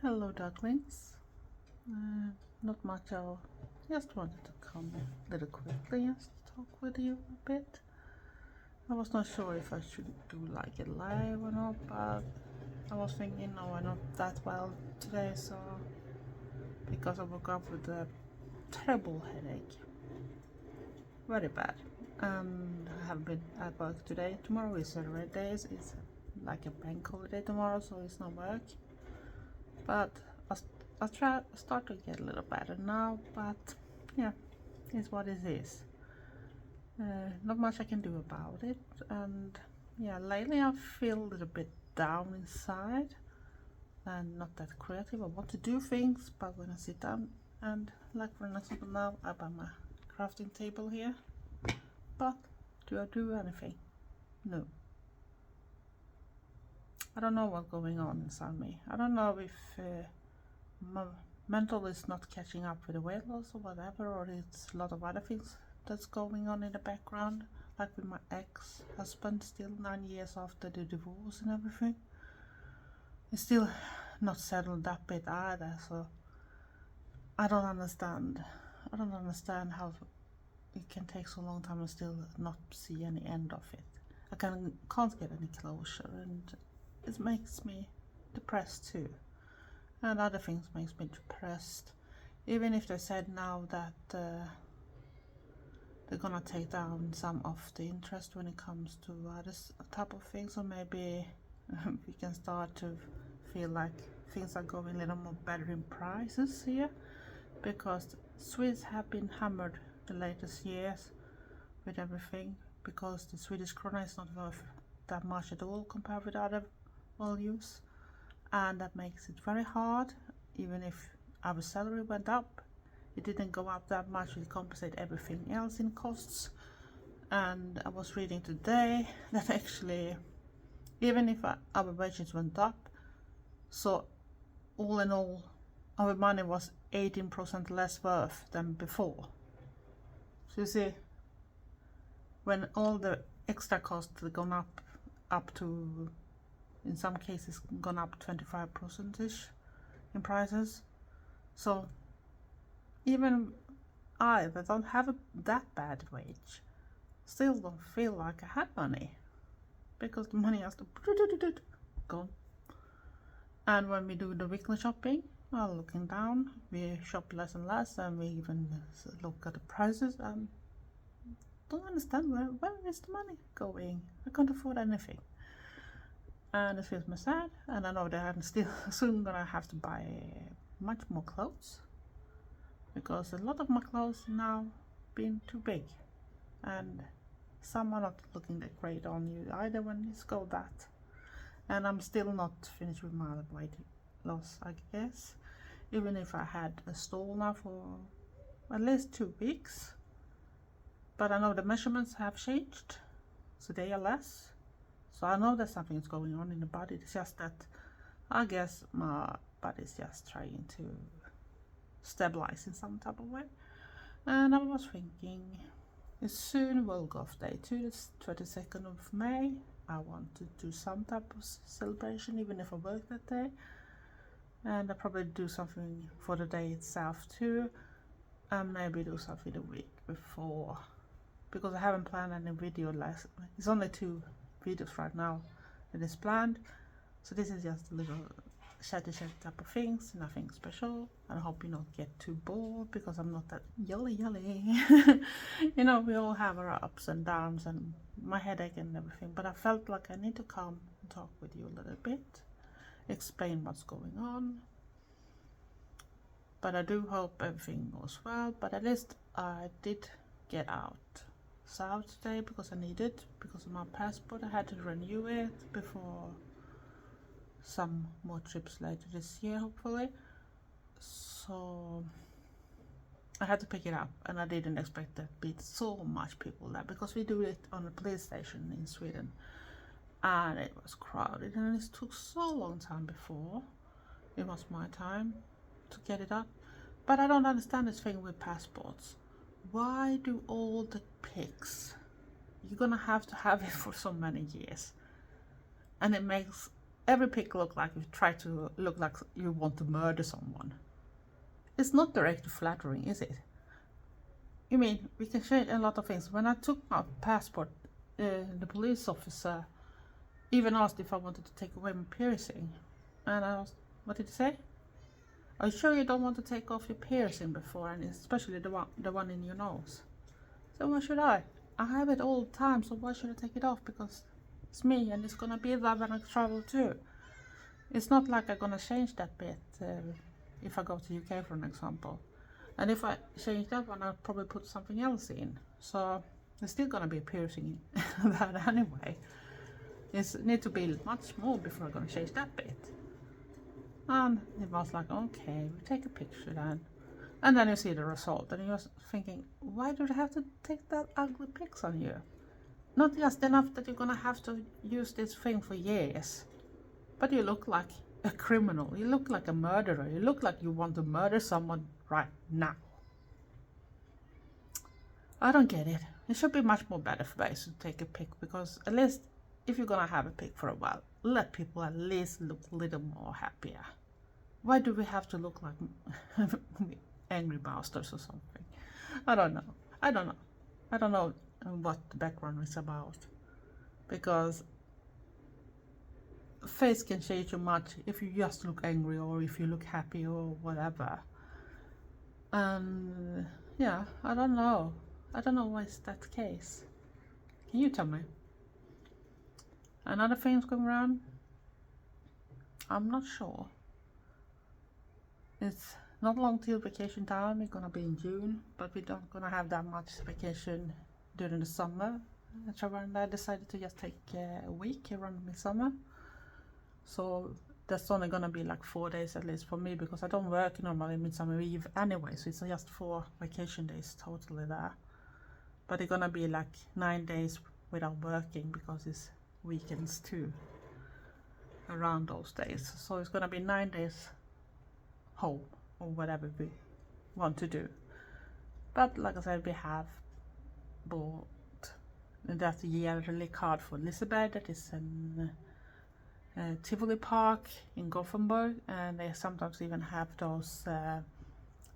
Hello ducklings. Not much, I just wanted to come a little quickly and talk with you a bit. I was not sure if I should do like a live or not, but I was thinking no, I'm not that well today, so because I woke up with a terrible headache, very bad, and I have been at work today. Tomorrow is Saturday days, it's like a bank holiday tomorrow, so it's no work, but I start to get a little better now, but yeah, it's what it is. Not much I can do about it, and yeah, lately I feel a little bit down inside and not that creative. I want to do things, but when I sit down and, like for example now, I have my crafting table here, but do I do anything? No. I don't know what's going on inside me. I don't know if my mental is not catching up with the weight loss or whatever, or it's a lot of other things that's going on in the background, like with my ex-husband, still 9 years after the divorce and everything. It's still not settled that bit either, so I don't understand how it can take so long time and still not see any end of it. I can't get any closure, and it makes me depressed too. And other things makes me depressed. Even if they said now that they're gonna take down some of the interest when it comes to other type of things, or maybe we can start to feel like things are going a little more better in prices here, because Swedes have been hammered the latest years with everything, because the Swedish krona is not worth that much at all compared with other values, and that makes it very hard. Even if our salary went up, it didn't go up that much to compensate everything else in costs. And I was reading today that actually, even if our wages went up, so all in all our money was 18% less worth than before. So you see, when all the extra costs have gone up to, in some cases, gone up 25% in prices. So even I, that don't have that bad wage, still don't feel like I have money, because the money has to go. And when we do the weekly shopping, well, looking down, we shop less and less, and we even look at the prices and don't understand where is the money going. I can't afford anything, and it feels me sad. And I know that I'm still soon gonna have to buy much more clothes, because a lot of my clothes now been too big, and some are not looking that great on you either when you go that. And I'm still not finished with my weight loss, I guess, even if I had a stall now for at least 2 weeks. But I know the measurements have changed, so they are less, so I know that something's going on in the body. It's just that I guess my body's just trying to stabilize in some type of way. And I was thinking, it's soon World Goth Day too, it's 22nd of May. I want to do some type of celebration, even if I work that day, and I'll probably do something for the day itself too, and maybe do something the week before, because I haven't planned any video last. It's only 2 videos right now that is planned, so this is just a little chatty type of things, nothing special. And I hope you don't get too bored, because I'm not that yelly. You know, we all have our ups and downs and my headache and everything, but I felt like I need to come and talk with you a little bit, explain what's going on. But I do hope everything goes well. But at least I did get out south today, because I needed, because of my passport. I had to renew it before some more trips later this year, hopefully. So I had to pick it up, and I didn't expect there to be so much people there, because we do it on a police station in Sweden, and it was crowded, and it took so long time before it was my time to get it up. But I don't understand this thing with passports. Why do all the pics, you're gonna have to have it for so many years, and it makes every pic look like you try to look like you want to murder someone. It's not directly flattering, is it? You mean, we can change a lot of things. When I took my passport, the police officer even asked if I wanted to take away my piercing. And I asked, what did he say? Are you sure you don't want to take off your piercing before, and especially the one in your nose? So why should I? I have it all the time, so why should I take it off? Because it's me, and it's gonna be there when I travel too. It's not like I'm gonna change that bit if I go to UK, for an example. And if I change that one, I'll probably put something else in. So there's still gonna be a piercing in that anyway. It needs to be much more before I'm gonna change that bit. And it was like, okay, we take a picture then. And then you see the result, and you're thinking, why do they have to take that ugly pics on you? Not just enough that you're gonna have to use this thing for years, but you look like a criminal, you look like a murderer, you look like you want to murder someone right now. I don't get it. It should be much more better ways to take a pic, because at least if you're gonna have a pic for a while, let people at least look a little more happier. Why do we have to look like angry bastards or something? I don't know. I don't know what the background is about, because face can change you much if you just look angry or if you look happy or whatever. And yeah, I don't know why it's that case. Can you tell me? Another thing's going around, I'm not sure. It's not long till vacation time. It's gonna be in June, but we don't gonna have that much vacation during the summer. Trevor and I decided to just take a week around midsummer. So that's only gonna be like 4 days at least for me, because I don't work normally midsummer eve anyway, so it's just 4 vacation days totally there. But it's gonna be like 9 days without working, because it's weekends too around those days. So it's gonna be 9 days home or whatever we want to do. But like I said, we have bought that yearly card for Elizabeth that is in Tivoli Park in Gothenburg, and they sometimes even have those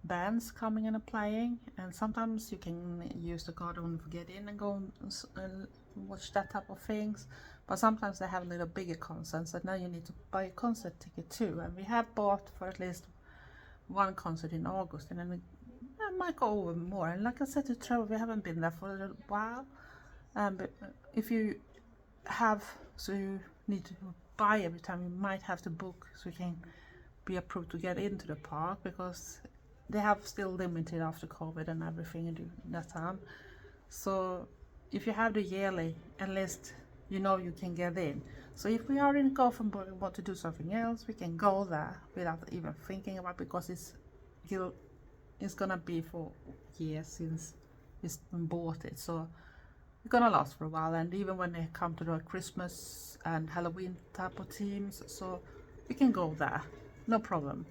bands coming in and playing, and sometimes you can use the card and get in and go and watch that type of things. But sometimes they have a little bigger concerts, and now you need to buy a concert ticket too. And we have bought for at least one concert in August, and then I might go over more. And like I said to Trevor, we haven't been there for a little while. But if you have, so you need to buy every time, you might have to book so you can be approved to get into the park, because they have still limited after COVID and everything in that time. So if you have the yearly, at least you know you can get in. So if we are in Gothenburg and want to do something else, we can go there without even thinking about it, because it's gonna be for years since it's been bought it. So it's gonna last for a while, and even when they come to the Christmas and Halloween type of teams, so we can go there, no problem.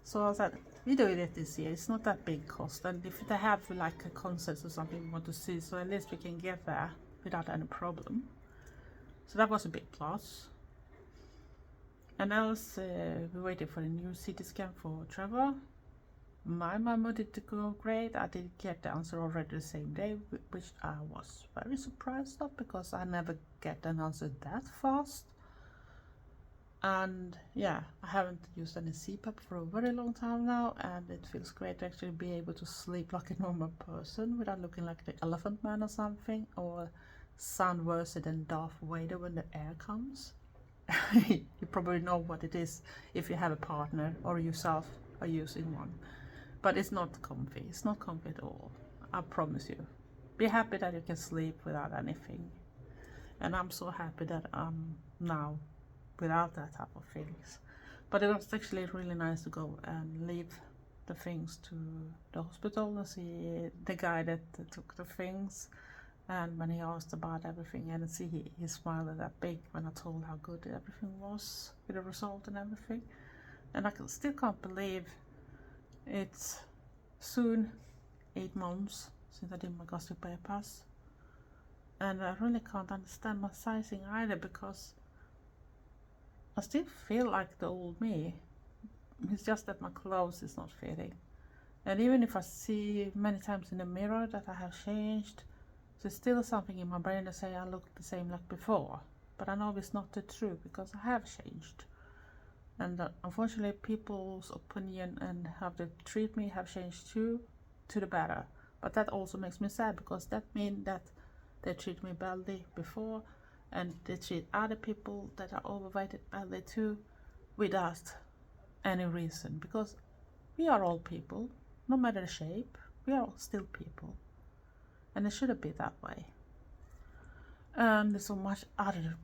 So I said, we doing it this year, it's not that big cost, and if they have like a concert or something we want to see, so at least we can get there without any problem. So that was a big plus. And else, we're waiting for the new CT scan for Trevor. My mama did go great. I did get the answer already the same day, which I was very surprised of, because I never get an answer that fast. And yeah, I haven't used any CPAP for a very long time now, and it feels great to actually be able to sleep like a normal person without looking like the Elephant Man or something, or sound worse than Darth Vader when the air comes. You probably know what it is if you have a partner or yourself are using one. But it's not comfy. It's not comfy at all. I promise you. Be happy that you can sleep without anything. And I'm so happy that I'm now without that type of things. But it was actually really nice to go and leave the things to the hospital and see the guy that took the things. And when he asked about everything, and see he smiled that big when I told how good everything was with the result and everything. And I still can't believe it's soon 8 months since I did my gastric bypass. And I really can't understand my sizing either, because I still feel like the old me. It's just that my clothes is not fitting. And even if I see many times in the mirror that I have changed, there's still something in my brain that say I look the same like before. But I know it's not the truth because I have changed. And unfortunately people's opinion and how they treat me have changed too, to the better. But that also makes me sad because that means that they treat me badly before and they treat other people that are overweighted badly too without any reason, because we are all people, no matter the shape, we are all still people, and it shouldn't be that way. And there's so much other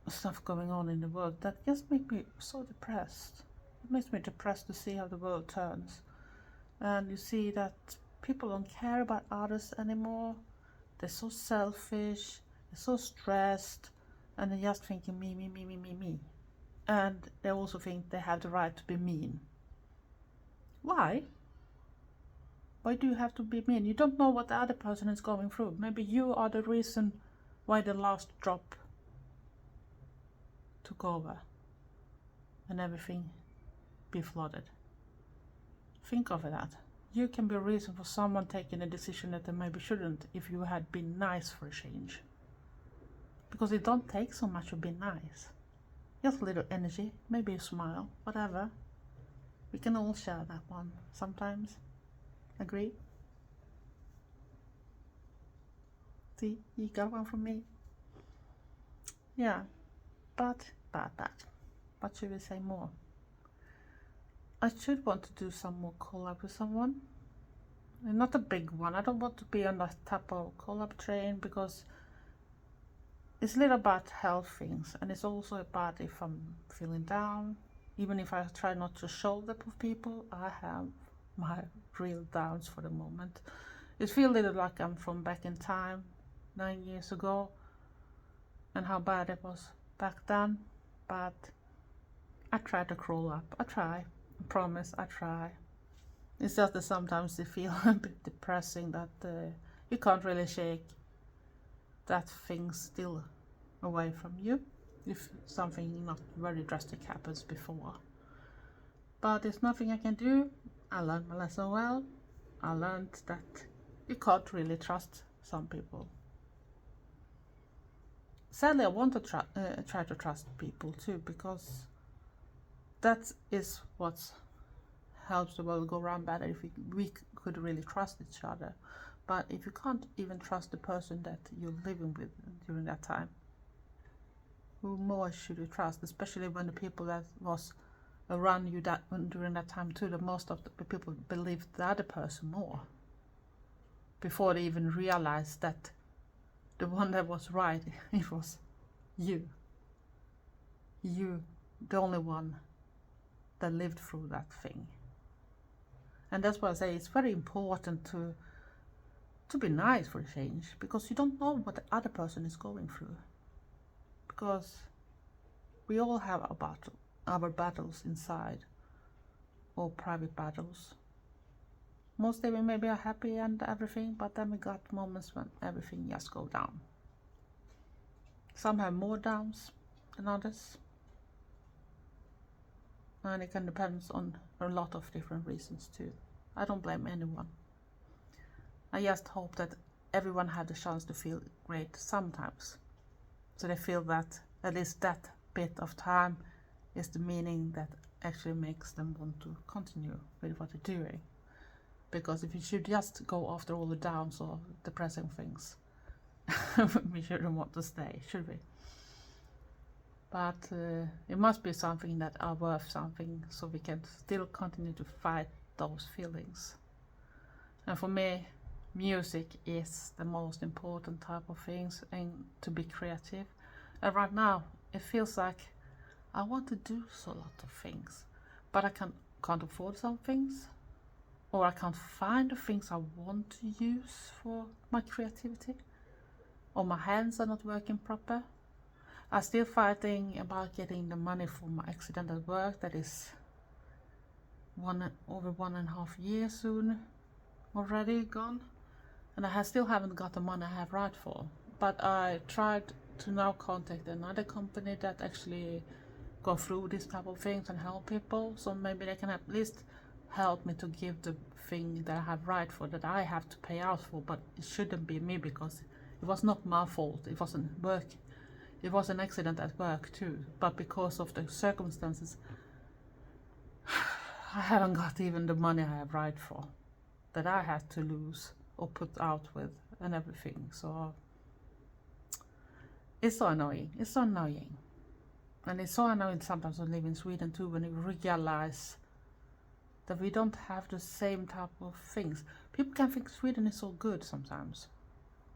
stuff going on in the world that just makes me so depressed. It makes me depressed to see how the world turns, and you see that people don't care about others anymore. They're so selfish, they're so stressed, and they're just thinking me, me, me, me, me, me. And they also think they have the right to be mean. Why? Why do you have to be mean? You don't know what the other person is going through. Maybe you are the reason why the last drop took over and everything be flooded. Think of that. You can be a reason for someone taking a decision that they maybe shouldn't if you had been nice for a change. Because it don't take so much to be nice. Just a little energy, maybe a smile, whatever. We can all share that one sometimes. Agree? See, you got one from me. Yeah, but. What should we say more? I should want to do some more collab with someone. And not a big one. I don't want to be on that type of collab train because it's a little about health things, and it's also about if I'm feeling down. Even if I try not to show that with people, I have my real downs for the moment. It feels a little like I'm from back in time, 9 years ago, and how bad it was back then. But I try to crawl up. I try. I promise I try. It's just that sometimes it feels a bit depressing that you can't really shake that thing still away from you if something not very drastic happens before. But there's nothing I can do. I learned my lesson well. I learned that you can't really trust some people. Sadly, I want to try to trust people too, because that is what helps the world go around better, if we could really trust each other. But if you can't even trust the person that you're living with during that time, who more should you trust? Especially when the people that was around you during that time too, the most of the people believed the other person more, before they even realized that the one that was right, it was you, the only one that lived through that thing. And that's why I say it's very important to be nice for a change, because you don't know what the other person is going through. Because we all have our battles inside, or private battles. Most of them maybe are happy and everything, but then we got moments when everything just go down. Some have more downs than others, and it can depend on a lot of different reasons too. I don't blame anyone. I just hope that everyone had the chance to feel great sometimes, so they feel that at least that bit of time is the meaning that actually makes them want to continue with what they're doing. Because if you should just go after all the downs or depressing things, we shouldn't want to stay, should we? But it must be something that are worth something, so we can still continue to fight those feelings. And for me, music is the most important type of things, and to be creative. And right now it feels like I want to do so lot of things, but I can't afford some things, or I can't find the things I want to use for my creativity, or my hands are not working proper. I'm still fighting about getting the money for my accident at work that is over 1.5 years soon already gone, and I still haven't got the money I have right for. But I tried to now contact another company that actually go through these type of things and help people. So maybe they can at least help me to give the thing that I have right for, that I have to pay out for, but it shouldn't be me because it was not my fault. It wasn't work. It was an accident at work too, but because of the circumstances, I haven't got even the money I have right for, that I had to lose or put out with and everything. So it's so annoying. It's so annoying. And it's so annoying sometimes when I live in Sweden too, when you realize that we don't have the same type of things. People can think Sweden is so good sometimes,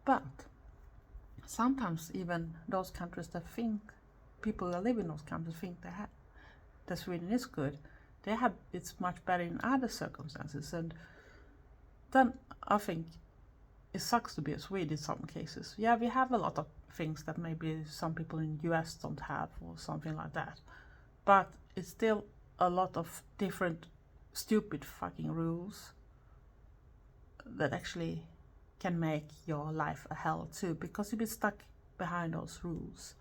but sometimes even those countries that think, people that live in those countries think that Sweden is good, it's much better in other circumstances. And then I think it sucks to be a Swede in some cases. Yeah, we have a lot of things that maybe some people in the US don't have or something like that, but it's still a lot of different stupid fucking rules that actually can make your life a hell too, because you'll be stuck behind those rules.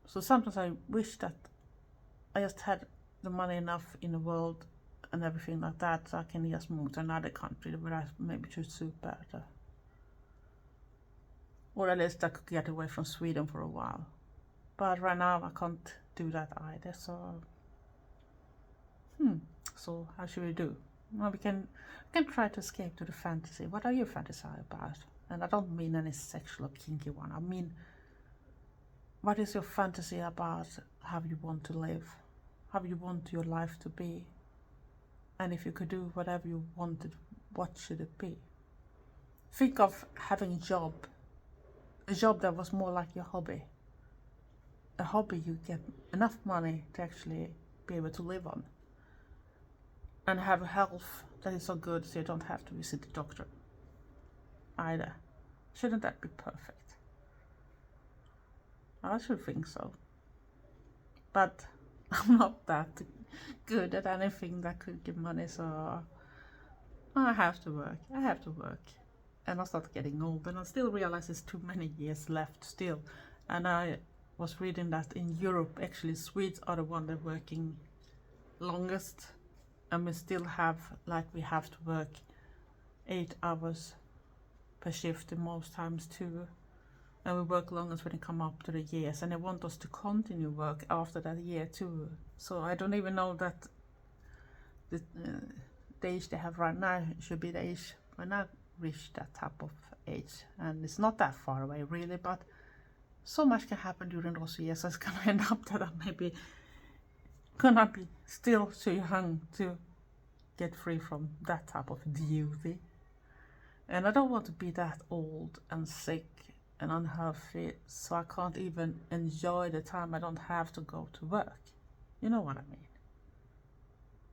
So sometimes I wish that I just had the money enough in the world and everything like that, so I can just move to another country where I maybe should suit better. Or at least I could get away from Sweden for a while. But right now I can't do that either, so so how should we do? Well, we can try to escape to the fantasy. What are you fantasizing about? And I don't mean any sexual or kinky one. I mean, what is your fantasy about how you want to live? How you want your life to be? And if you could do whatever you wanted, what should it be? Think of having a job that was more like your hobby. A hobby you get enough money to actually be able to live on. And have a health that is so good so you don't have to visit the doctor either. Shouldn't that be perfect? I should think so. But I'm not that good at anything that could give money, so I have to work. And I start getting old, and I still realize there's too many years left still. And I was reading that in Europe, actually Swedes are the one that are working longest, and we still have, like, we have to work 8 hours per shift in most times too. And we work longest when it come up to the years, and they want us to continue work after that year too. So I don't even know that the age they have right now should be the age when I reach that type of age. And it's not that far away really, but so much can happen during those years. It's gonna end up that I maybe gonna be still too young to get free from that type of duty. And I don't want to be that old and sick and unhealthy, so I can't even enjoy the time I don't have to go to work. You know what I mean?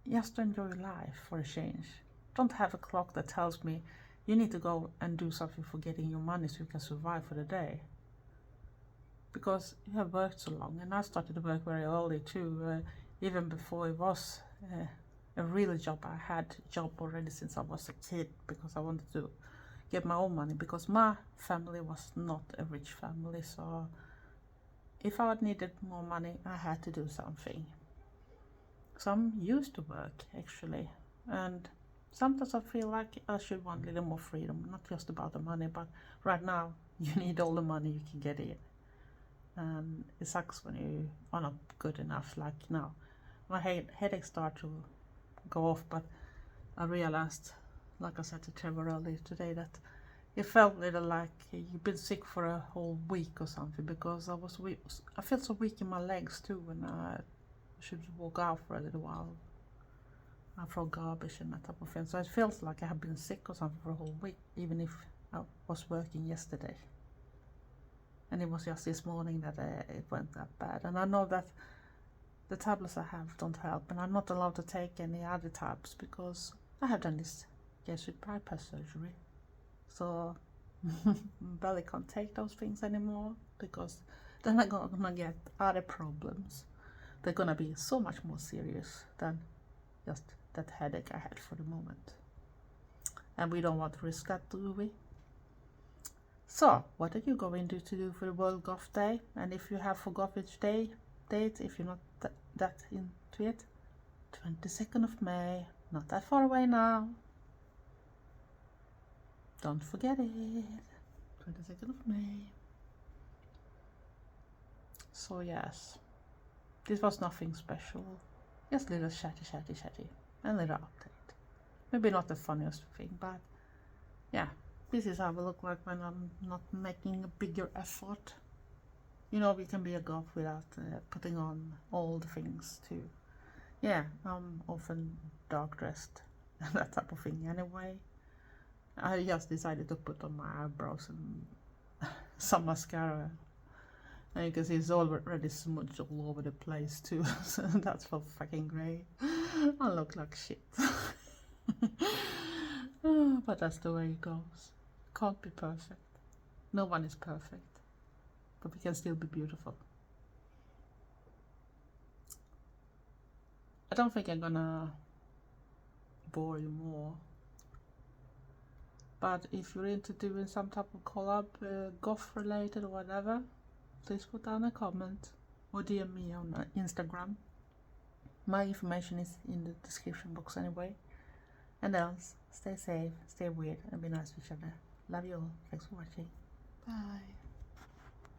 Just enjoy life for a change. Don't have a clock that tells me you need to go and do something for getting your money so you can survive for the day. Because you have worked so long, and I started to work very early too, even before it was a real job. I had a job already since I was a kid because I wanted to get my own money, because my family was not a rich family. So if I needed more money, I had to do something. So I'm used to work actually, and sometimes I feel like I should want a little more freedom, not just about the money, but right now you need all the money you can get in. And it sucks when you are not good enough. Like now, my headaches start to go off, but I realized, like I said to Trevor earlier today, that it felt a little like you've been sick for a whole week or something, because I was weak. I felt so weak in my legs too when I should walk out for a little while. I throw garbage and that type of thing. So it feels like I have been sick or something for a whole week, even if I was working yesterday. And it was just this morning that it went that bad. And I know that the tablets I have don't help, and I'm not allowed to take any other types because I have done this gastric bypass surgery. So belly can't take those things anymore, because then I'm gonna get other problems. They're gonna be so much more serious than just that headache I had for the moment. And we don't want to risk that, do we? So, what are you going to do for the World Goth Day? And if you have forgot which day update if you're not that into it. 22nd of May, not that far away now. Don't forget it. 22nd of May. So yes, this was nothing special. Just a little chatty. A little update. Maybe not the funniest thing, but yeah, this is how I look like when I'm not making a bigger effort. You know, we can be a goth without putting on all the things too. Yeah, I'm often dark dressed and that type of thing anyway. I just decided to put on my eyebrows and some mascara. And you can see it's already smudged all over the place too, so that's for fucking great. I look like shit. But that's the way it goes. Can't be perfect. No one is perfect. But we can still be beautiful. I don't think I'm gonna bore you more. But if you're into doing some type of collab, goth related or whatever, please put down a comment or DM me on Instagram. My information is in the description box anyway. And else, stay safe, stay weird, and be nice to each other. Love you all. Thanks for watching. Bye.